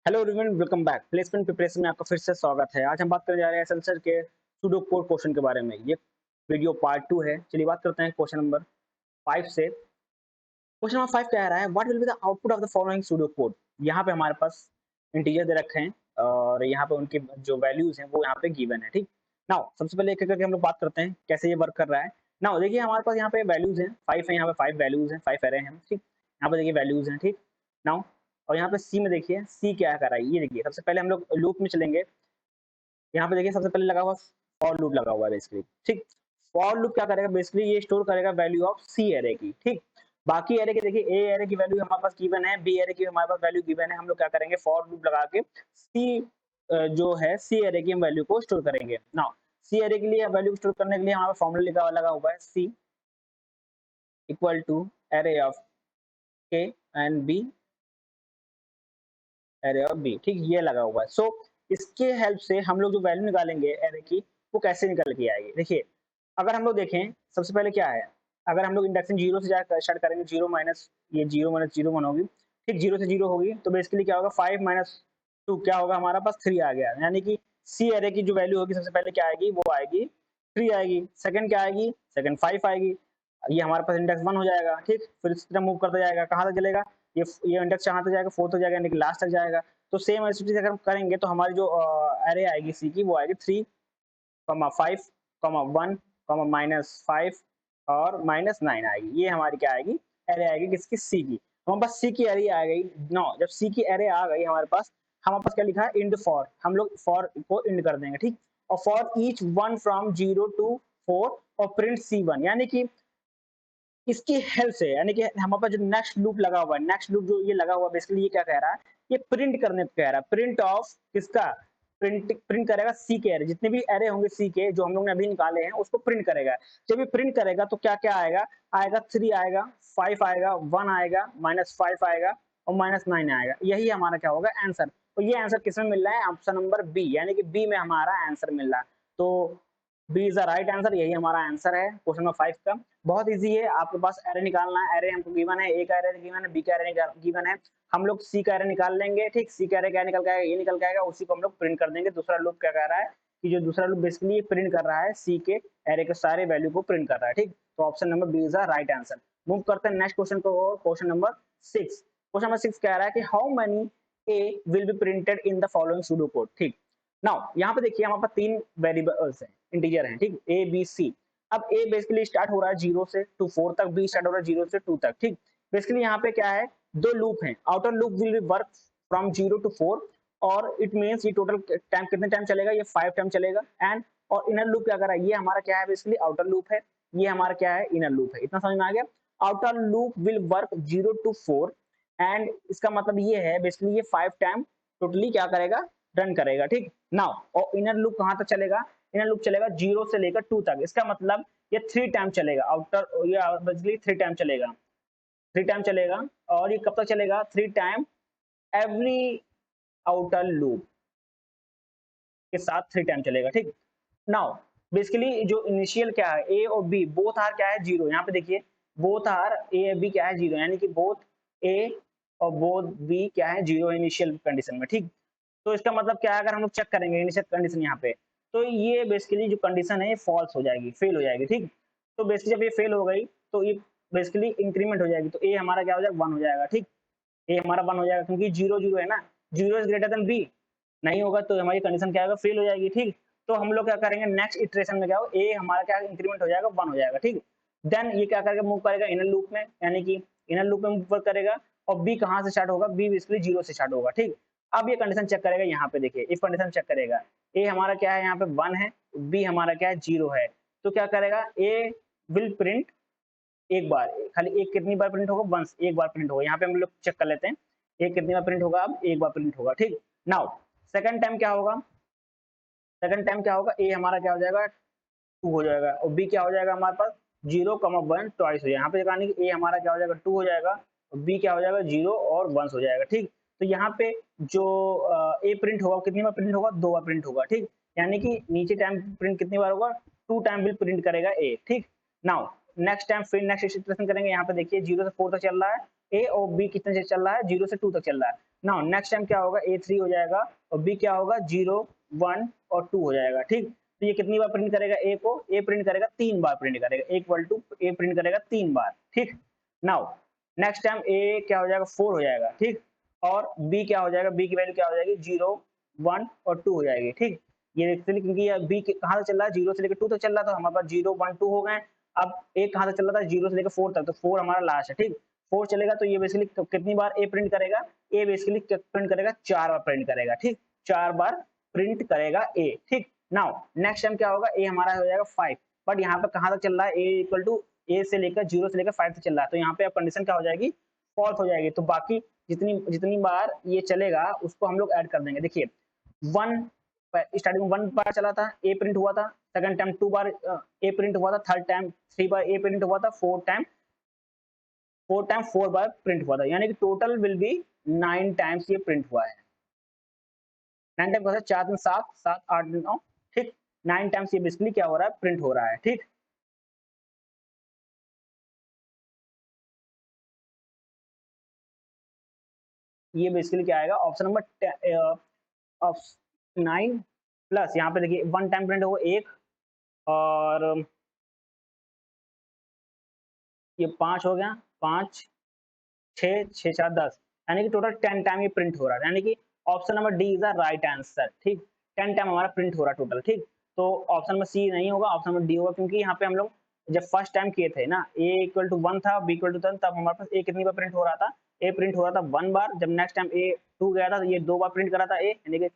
Hello everyone, welcome back. Placement preparation में आपका फिर से स्वागत है। आज हम बात करने जा रहे हैं एसएससी के सूडो कोड क्वेश्चन के बारे में। ये वीडियो पार्ट 2 है। चलिए बात करते हैं क्वेश्चन नंबर 5 से। क्वेश्चन नंबर 5 क्या आ रहा है? What will be the output of the following pseudo code. यहाँ पे हमारे पास इंटीजर दे रखे हैं और यहाँ पे उनके जो वैल्यूज हैं वो यहाँ पे गिवन है। ठीक, नाउ सबसे पहले एक एक करके हम लोग बात करते हैं कैसे ये वर्क कर रहा है। नाउ देखिए हमारे पास यहाँ पे वैल्यूज हैं 5 है, यहाँ पे 5 वैल्यूज हैं, 5 एरे हैं। ठीक, यहाँ पे देखिए वैल्यूज हैं। ठीक, नाउ और यहाँ पे सी में देखिए सी क्या कर रहा है। ये देखिए सबसे पहले हम लोग लूप में चलेंगे। यहाँ पे देखिए सबसे पहले लगा हुआ फॉर लूप लगा हुआ है बेसिकली। ठीक, फॉर लूप क्या करेगा बेसिकली, ये स्टोर करेगा वैल्यू ऑफ सी एरे की। ठीक, बाकी एरे के देखिए ए एरे की वैल्यू हमारे पास गिवन है, बी एरे की हमारे पास वैल्यू गिवन है। हम लोग क्या करेंगे, फॉर लूप लगा के सी जो है सी एरे की हम वैल्यू को स्टोर करेंगे। नाउ सी एरे के लिए वैल्यू स्टोर करने के लिए हमारा फॉर्मूला लिखा लगा हुआ है C equal to array of K and B array of B. ठीक, ये लगा हुआ है। सो इसके हेल्प से हम लोग जो वैल्यू निकालेंगे एरे की वो कैसे निकल के आएगी। देखिए अगर हम लोग देखें सबसे पहले क्या है, अगर हम लोग इंडेक्सिंग जीरो से स्टार्ट करेंगे, जीरो माइनस ये जीरो माइनस जीरो वन होगी। ठीक, जीरो से जीरो होगी तो बेसिकली क्या होगा, 5 माइनस 2 क्या होगा, हमारा पास 3 आ गया। यानी कि सी एरे की जो वैल्यू होगी सबसे पहले क्या आएगी, वो आएगी 3 आएगी। सेकंड क्या आएगी, सेकंड 5 आएगी। ये हमारे पास इंडेक्स 1 हो जाएगा। ठीक, फिर इस तरह मूव करता जाएगा, कहाँ तक चलेगा, ये इंडेक्स कहाँ तक जाएगा, 4 तक जाएगा, यानी कि लास्ट तक जाएगा। तो सेम एक्टिविटी अगर हम करेंगे तो हमारी जो एरे आएगी सी की वो आएगी 3, 5, 1, -5 और -9 आएगी। ये हमारी क्या आएगी, एरे आएगी किसकी, सी की। हमारे पास सी की एरे आ गई। नो, जब सी की एरे आ गई हमारे पास क्या लिखा है, इंड फॉर। हम लोग फॉर को इंड कर देंगे। ठीक, और for each one from 0 to 4 और प्रिंट C1, यानी कि इसकी हेल्प से, यानी कि हमारे पास जो नेक्स्ट लूप लगा हुआ है, नेक्स्ट लूप जो ये लगा हुआ है बेसिकली ये क्या कह रहा है, ये प्रिंट करने को कह रहा है। प्रिंट ऑफ किसका, प्रिंट करेगा सी के एरे। जितने भी एरे होंगे सी के जो हम लोग ने अभी निकाले हैं उसको प्रिंट करेगा। जब ये प्रिंट करेगा तो क्या क्या आएगा, आएगा 3 आएगा, 5 आएगा, 1 आएगा, -5 आएगा और -9 आएगा। यही हमारा क्या होगा, आंसर। तो ये आंसर किसमें मिल रहा है, ऑप्शन नंबर बी, यानी कि बी में हमारा आंसर मिल रहा है। तो B is the right answer, यही हमारा आंसर है क्वेश्चन नंबर 5 का। बहुत इजी है, आपके पास एरे निकालना है। एरे हमको गिवन है, ए का एरे गिवन है, बी का एरे गिवन है। हम लोग सी का एरे निकाल लेंगे। ठीक, सी का एरे क्या निकल के आएगा, ये निकल के आएगा, उसी को हम लोग प्रिंट कर देंगे। दूसरा लूप क्या कह रहा है कि जो दूसरा लूप बेसिकली प्रिंट कर रहा है सी के एरे के सारे वैल्यू को प्रिंट कर रहा है। ठीक, तो option number B is the right answer. Move करते हैं नेक्स्ट क्वेश्चन को, क्वेश्चन नंबर 6। क्वेश्चन नंबर 6 कह रहा है कि how many A will be printed in the following pseudo code. ठीक, नाउ यहाँ पे देखिए हमारे पास 3 वेरिएबल्स हैं, इंटीजर हैं। ठीक, ए बी सी। अब ए बेसिकली स्टार्ट हो रहा है 0 से टू 4 तक, बी स्टार्ट हो रहा है 0 से 2 तक। ठीक, बेसिकली यहाँ पे क्या है, दो लूप हैं। Outer loop will B work from 0 to 4 और इट मींस ये टोटल टाइम कितने टाइम चलेगा, ये 5 टाइम चलेगा। एंड और इनर लूप क्या कर रहा है, ये हमारा क्या है बेसिकली आउटर लूप है, ये हमारा क्या है, इनर लूप है। इतना समझ में आ गया। Outer loop will work 0 to 4 and इसका मतलब ये है बेसिकली ये 5 टाइम टोटली क्या करेगा, रन करेगा। ठीक, नाउ और इनर लूप कहां तक चलेगा, इनर लूप चलेगा 0 से लेकर 2 तक। इसका मतलब ये 3 टाइम चलेगा, आउटर ये बेसिकली 3 टाइम चलेगा, 3 टाइम चलेगा। और ये कब तक चलेगा, 3 टाइम एवरी आउटर लूप के साथ 3 टाइम चलेगा। ठीक, नाउ बेसिकली जो इनिशियल क्या है, ए और बी बोथ आर क्या है, 0। यहाँ पे देखिए बोथ आर ए और बी क्या है, 0, यानी कि बोथ ए और बोथ बी क्या है, 0 इनिशियल कंडीशन में। ठीक, तो इसका मतलब क्या है, अगर हम लोग चेक करेंगे इनिशियल कंडीशन यहाँ पे, तो ये बेसिकली जो कंडीशन है ये फॉल्स हो जाएगी, फेल हो जाएगी। ठीक, तो बेसिकली जब ये फेल हो गई तो ये बेसिकली इंक्रीमेंट हो जाएगी, तो ए हमारा क्या हो जाएगा, 1 हो जाएगा। ठीक, ए हमारा 1 हो जाएगा क्योंकि 0 0 है ना, 0 इज ग्रेटर देन बी, नहीं होगा तो हमारी कंडीशन क्या होगा, फेल हो जाएगी। ठीक, तो हम लोग क्या करेंगे, नेक्स्ट इटरेशन में क्या हो, ए हमारा क्या इंक्रीमेंट हो जाएगा, 1 हो जाएगा। ठीक, देन ये क्या करेगा, मूव करेगा इनर लूप में, यानी कि इनर लूप में मूव करेगा। और बी कहाँ से स्टार्ट होगा, बी बेसिकली 0 से स्टार्ट होगा। ठीक, अब ये कंडीशन चेक करेगा, यहाँ पे देखिए इफ कंडीशन चेक करेगा, ए हमारा क्या है यहाँ पे 1 है, बी हमारा क्या है 0 है। तो क्या करेगा, ए विल प्रिंट एक बार, खाली एक कितनी बार प्रिंट होगा, वंस, एक बार प्रिंट होगा। यहाँ पे हम लोग चेक कर लेते हैं, एक कितनी बार प्रिंट होगा, अब एक बार प्रिंट होगा। ठीक, नाउ सेकंड टाइम क्या होगा, सेकंड टाइम क्या होगा, ए हमारा क्या हो जाएगा 2 हो जाएगा और बी क्या हो जाएगा हमारे पास 0, 1 ट्वाइस हो जाएगा। यहाँ पे कहने कि ए हमारा क्या हो जाएगा 2 हो जाएगा और बी क्या हो जाएगा 0 और 1 हो जाएगा। ठीक, तो यहाँ पे जो ए प्रिंट होगा कितनी बार प्रिंट होगा, 2 बार प्रिंट होगा। ठीक, यानी कि नीचे टाइम प्रिंट कितनी बार होगा, 2 टाइम भी प्रिंट करेगा ए। ठीक, नाउ नेक्स्ट टाइम फिर नेक्स्ट सिचुएशन करेंगे, यहाँ पे देखिए 0 से 4 तक चल रहा है ए और बी, कितने से चल रहा है, 0 से 2 तक चल रहा है। ना नेक्स्ट टाइम क्या होगा, A3 हो जाएगा और B क्या होगा, 0 1 और 2 हो जाएगा। ठीक, तो ये कितनी बार प्रिंट करेगा, A को, A प्रिंट करेगा 3 बार प्रिंट करेगा, इक्वल टू A प्रिंट करेगा 3 बार। ठीक, नाउ नेक्स्ट टाइम A क्या हो जाएगा, 4 हो जाएगा। ठीक, और B क्या हो जाएगा, B की वैल्यू क्या हो जाएगी, 0 1 और 2 हो जाएगी। ठीक, ये एक्चुअली क्योंकि ये B कहाँ से चल रहा है, 0 से लेकर 2 तक चल रहा था, हमारे पास 0 1 2 हो गए। अब A कहाँ से चल रहा था, 0 से लेकर 4 तक, तो 4 हमारा लास्ट है। ठीक, 4 चलेगा तो ये बेसिकली कितनी बार A प्रिंट करेगा, A बेसिकली प्रिंट करेगा 4 बार प्रिंट करेगा। ठीक, 4 बार प्रिंट करेगा A। ठीक, नाउ नेक्स्ट टाइम क्या होगा, A हमारा हो जाएगा 5, बट यहाँ पे कहाँ तक चल रहा है, A इक्वल टू A से लेकर 0 से लेकर 5 तक चल रहा है, तो यहाँ पे अब कंडीशन क्या हो जाएगी, फॉल्स हो जाएगी। तो बाकी जितनी जितनी बार ये चलेगा उसको हम लोग ऐड कर देंगे। देखिए 1 स्टार्टिंग में 1 बार चला था, A प्रिंट हुआ था, second time 2 bar A print हुआ था, third time 3 bar A print हुआ था, फोर्थ टाइम 4 बार प्रिंट हुआ था, यानी कि टोटल विल बी 9 टाइम्स ये प्रिंट हुआ है। 9 टाइम 4 दिन 7 7 8 दिन 9। ठीक, 9 टाइम्स ये बेसिकली क्या हो रहा है, प्रिंट हो रहा है। ठीक, ये बेसिकली क्या आएगा, ऑप्शन नंबर 9 प्लस यहाँ पे देखिए 1 टाइम प्रिंट होगा 1 और ये 5 हो गया, 5 6 6 4 10, यानी कि टोटल 10 टाइम ये प्रिंट हो रहा है, यानी कि option number D is the right answer. ठीक, 10 टाइम हमारा प्रिंट हो रहा है टोटल। ठीक, तो ऑप्शन नंबर सी नहीं होगा, ऑप्शन नंबर डी होगा, क्योंकि यहाँ पे हम लोग जब फर्स्ट टाइम किए थे ना, A इक्वल टू 1 था, B इक्वल टू 10, तब हमारे पास A कितनी बार प्रिंट हो रहा था, A प्रिंट हो रहा था 1 बार। जब नेक्स्ट टाइम A 2 गया था तो ये 2 बार प्रिंट करा था A, यानी कि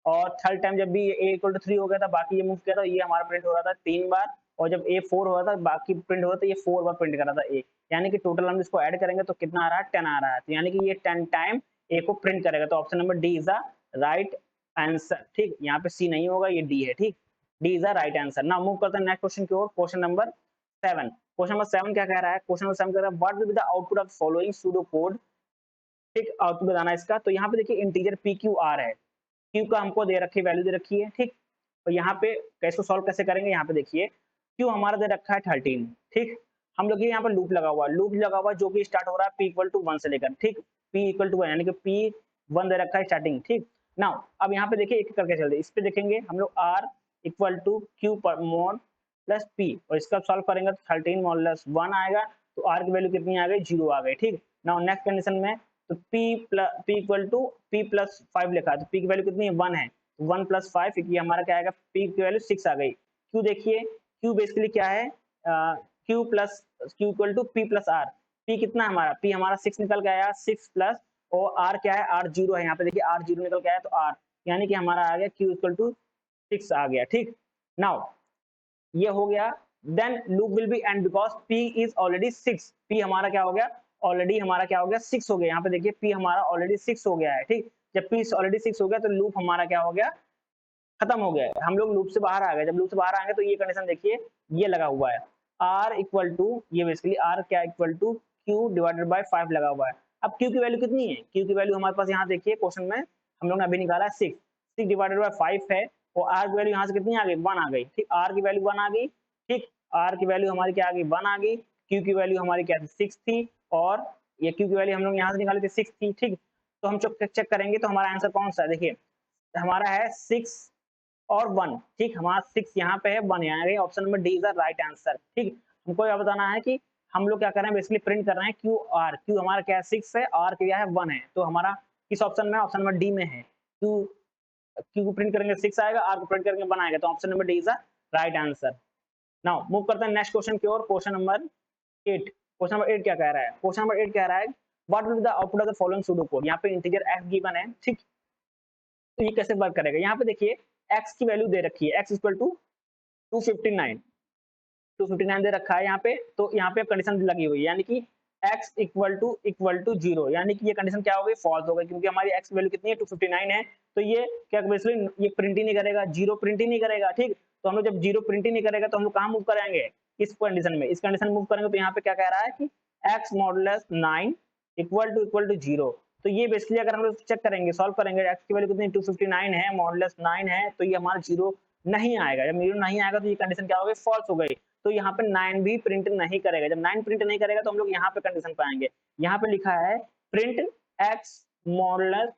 और थर्ड टाइम जब भी A इक्वल टू 3 हो गया था, बाकी ये मूव किया था, ये हमारा प्रिंट हो रहा था 3 बार, और जब A 4 हो रहा था बाकी प्रिंट हो रहा था, ये 4 बार प्रिंट करा था A, यानी कि टोटल हम इसको ऐड करेंगे तो कितना आ रहा है, 10 आ रहा है, तो यानी कि ये 10 टाइम A को प्रिंट करेगा, तो option number D is the right answer. ठीक, यहाँ पे सी नहीं होगा, ये डी है। ठीक, D is the right answer. Now move करते हैं नेक्स्ट क्वेश्चन की ओर, क्वेश्चन नंबर 7। क्वेश्चन नंबर 7 क्या कह रहा है, क्वेश्चन नंबर 7 कह रहा है what will be the output of following pseudo code. ठीक, आउटपुट बताना है इसका। तो यहाँ पे देखिए इंटीजर पी क्यू आर है, क्यू का हमको दे रखी वैल्यू दे रखी है। ठीक, और यहाँ पे कैसे सॉल्व कैसे करेंगे, यहाँ पे देखिए क्यू हमारा दे रखा है 13। ठीक, हम लोग यहाँ पर लूप लगा हुआ है, लूप लगा हुआ जो कि स्टार्ट हो रहा है p इक्वल टू 1 से लेकर। ठीक, p इक्वल टू 1 यानी कि p 1 दे रखा है स्टार्टिंग। ठीक, नाउ अब यहाँ पे देखिए एक एक करके चलते, इस पे देखेंगे हम लोग r इक्वल टू क्यू पर मोड प्लस p, और इसका सॉल्व करेंगे तो 13 मॉडुलस 1 आएगा, तो r की वैल्यू कितनी आ गई, 0 आ गई। ठीक, नाउ नेक्स्ट कंडीशन में तो p equal to p plus 5 लिखा है, तो p की वैल्यू कितनी है, 1 है, 1 प्लस 5, ये हमारा क्या आएगा, p की वैल्यू 6 आ गई। q देखिए, q बेसिकली क्या है, q plus q equal to p plus r, p कितना हमारा, p हमारा 6 निकल के आया, 6 प्लस और r क्या है, r 0 है, यहाँ पे देखिए r 0 निकल के आया, तो r यानी कि हमारा आ गया q इक्वल टू 6 आ गया। ठीक, नाउ ये हो गया, then loop will be end because p is already 6, p हमारा क्या हो गया, ऑलरेडी हमारा क्या हो गया, 6 हो गया। यहाँ पे देखिए p हमारा ऑलरेडी 6 हो गया है। ठीक, जब p ऑलरेडी 6 हो गया तो लूप हमारा क्या हो गया, खत्म हो गया है, हम लोग लूप से बाहर आ गए। जब लूप से बाहर आएंगे तो ये कंडीशन देखिए, ये लगा हुआ है r इक्वल टू, ये बेसिकली r क्या equal to q divided by 5 लगा हुआ है। अब q की वैल्यू कितनी है, q की वैल्यू हमारे पास यहाँ देखिए क्वेश्चन में हम लोग ने अभी निकाला है 6, 6 डिवाइडेड बाय 5 है, और r की वैल्यू यहाँ से कितनी आ गई, 1 आ गई। ठीक, r की वैल्यू 1 आ गई। ठीक, r की वैल्यू हमारी क्या आ गई, 1 आ गई, q की वैल्यू हमारी क्या थी, 6 थी, और ये q की वैल्यू हम लोग यहाँ से निकाले थे 6 थी। ठीक, तो हम चेक करेंगे तो हमारा आंसर कौन सा है, देखिए हमारा है 6 और 1। ठीक, हमारा 6 यहाँ पे है, 1 यहाँ है, option number D is the right answer. ठीक, हमको यह बताना है कि हम लोग क्या कर रहे हैं, बेसिकली प्रिंट कर रहे हैं क्यू आर, क्यू हमारा क्या है 6 है, आर क्या है 1 है, तो हमारा किस ऑप्शन में, ऑप्शन नंबर डी में है। क्यू क्यू को प्रिंट करेंगे 6 आएगा, आर को प्रिंट करेंगे 1 आएगा, तो option number D is the right answer. Now move करते हैं नेक्स्ट क्वेश्चन की ओर, क्वेश्चन नंबर 8। क्वेश्चन नंबर 8 क्या कह रहा है, क्वेश्चन नंबर 8 कह रहा है what will be the output of the following pseudo code. यहाँ पे इंटीजर x गिवन है। ठीक, तो ये कैसे वर्क करेगा, यहाँ पे देखिए x की वैल्यू दे रखी है, x इक्वल टू 259 दे रखा है यहाँ पे, तो यहाँ पे कंडीशन लगी हुई है, यानी कि x इक्वल टू 0, यानी कि ये कंडीशन क्या हो गई, फॉल्स हो गई, क्योंकि हमारी x वैल्यू कितनी है, 259 है, तो ये क्या बेसिकली ये प्रिंट ही नहीं करेगा, 0 प्रिंट ही नहीं करेगा। ठीक, तो हम लोग जब 0 प्रिंट ही नहीं करेगा तो हम लोग कहाँ मूव करेंगे, इस कंडीशन में, इस कंडीशन मूव करेंगे, तो यहाँ पे क्या कह रहा है कि x मॉडुलस 9 इक्वल टू 0, तो ये बेसिकली अगर हम लोग चेक करेंगे, सॉल्व करेंगे, x की वैल्यू कितनी 259 है, मॉडुलस 9 है, तो ये हमारा 0 नहीं आएगा। जब 0 नहीं आएगा तो ये कंडीशन क्या हो गई, फॉल्स हो गई, तो यहाँ पे 9 भी प्रिंट नहीं करेगा। जब 9 प्रिंट नहीं करेगा तो हम लोग यहाँ पे कंडीशन पाएंगे, यहाँ पे लिखा है प्रिंट x मॉडुलस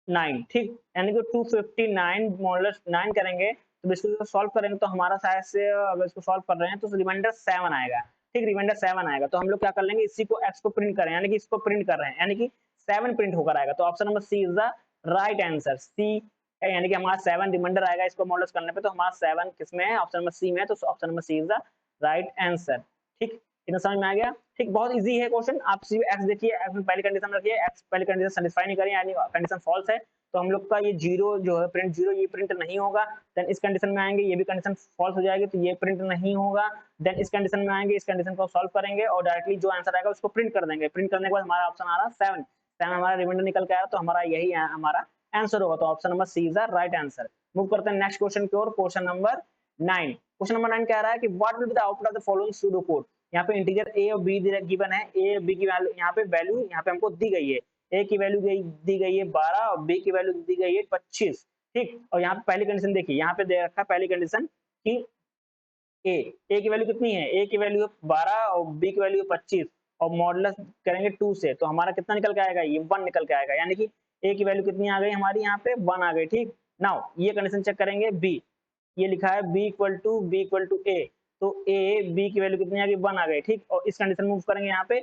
9, ठीक, यानी कि 259 मॉडुलस 9 करेंगे तो इसको सॉल्व करेंगे तो हमारा शायद से अगर इसको सॉल्व कर रहे हैं तो रिमाइंडर 7 आएगा, ठीक, रिमाइंडर 7 आएगा। तो हम लोग क्या कर लेंगे, इसी को x को प्रिंट करें, यानी कि इसको प्रिंट कर रहे हैं, यानी कि 7 प्रिंट होकर आएगा। तो option number C is the right answer. C यानी कि हमारा 7 रिमाइंडर आएगा इसको मॉडुलस करने पे, तो हमारा 7 किसमें है, ऑप्शन नंबर सी में है, तो option number C is the right answer. ठीक, इतना समझ में आ गया। ठीक, बहुत इजी है क्वेश्चन। आप सिर्फ x देखिए, x में पहली कंडीशन रखिए, x पहली कंडीशन सेटिस्फाई नहीं करें यानी कंडीशन फॉल्स है, तो हम लोग का ये जीरो जो है प्रिंट जीरो, ये प्रिंट नहीं होगा। देन इस कंडीशन में आएंगे, ये भी कंडीशन फॉल्स हो जाएगी, तो ये प्रिंट नहीं होगा। देन इस कंडीशन में आएंगे, इस कंडीशन को सॉल्व करेंगे और डायरेक्टली जो आंसर आएगा उसको प्रिंट कर देंगे। प्रिंट करने के बाद हमारा ऑप्शन आ रहा है 7, 7 हमारा रिमाइंडर निकल के आया, तो हमारा यही हमारा आंसर होगा। तो option number C is the right answer. Move करते हैं नेक्स्ट क्वेश्चन की ओर, क्वेश्चन नंबर 9। क्वेश्चन नंबर 9 कह रहा है कि what will be the output of the following pseudo code. यहाँ पे इंटीजर ए और बी गिवन है, ए और बी की वैल्यू यहाँ पे हमको दी गई है। ए की वैल्यू दी गई है 12 और बी की वैल्यू दी गई है 25, ठीक। और यहाँ पे पहली कंडीशन देखिए, यहाँ पे दे रखा है पहली कंडीशन कि ए की वैल्यू कितनी है, ए की वैल्यू 12 और बी की वैल्यू 25 और मॉडुलस करेंगे 2 से, तो हमारा कितना निकल के आएगा, ये 1 निकल के आएगा, यानी कि ए की वैल्यू कितनी आ गई हमारी यहाँ पे 1 आ गई, ठीक। नाउ ये कंडीशन चेक करेंगे बी, ये लिखा है बी इक्वल टू ए, तो ए बी की वैल्यू कितनी आ गई 1 आ गई, ठीक। और इस कंडीशन मूव करेंगे यहाँ पे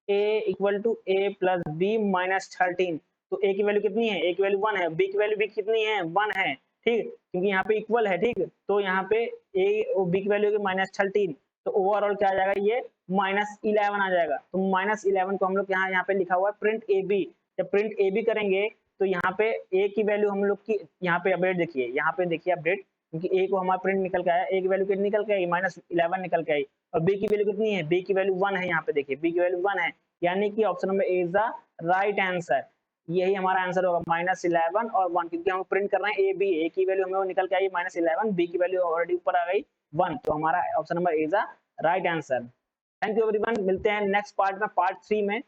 A equal to A plus B minus 13, तो ए की वैल्यू कितनी है, ए की वैल्यू 1 है, बी की वैल्यू भी कितनी है 1 है, ठीक, क्योंकि यहाँ पे इक्वल है, ठीक। तो यहाँ पे ए और बी की वैल्यू की -13, तो ओवरऑल क्या आ जाएगा, ये -11 आ जाएगा। तो -11 को हम लोग यहाँ पे लिखा हुआ है प्रिंट ए बी, जब प्रिंट ए बी करेंगे तो यहाँ पे ए की वैल्यू हम लोग की यहाँ पे अपडेट देखिए, यहाँ पे देखिए अपडेट, क्योंकि ए को हमारा प्रिंट निकल के आया, ए की वैल्यू कितनी निकल के आई -11 निकल के आई, और बी की वैल्यू कितनी है, बी की वैल्यू 1 है, यहाँ पे देखिए बी की वैल्यू 1 है, यानी कि option number A is the right answer. यही हमारा आंसर होगा -11 और 1, क्योंकि हम प्रिंट कर रहे हैं ए बी, ए की वैल्यू हमें निकल के आई -11, बी की वैल्यू ऑलरेडी ऊपर आ गई 1, तो हमारा option number A is the right answer. Thank you everyone, मिलते हैं नेक्स्ट पार्ट में, पार्ट 3 में।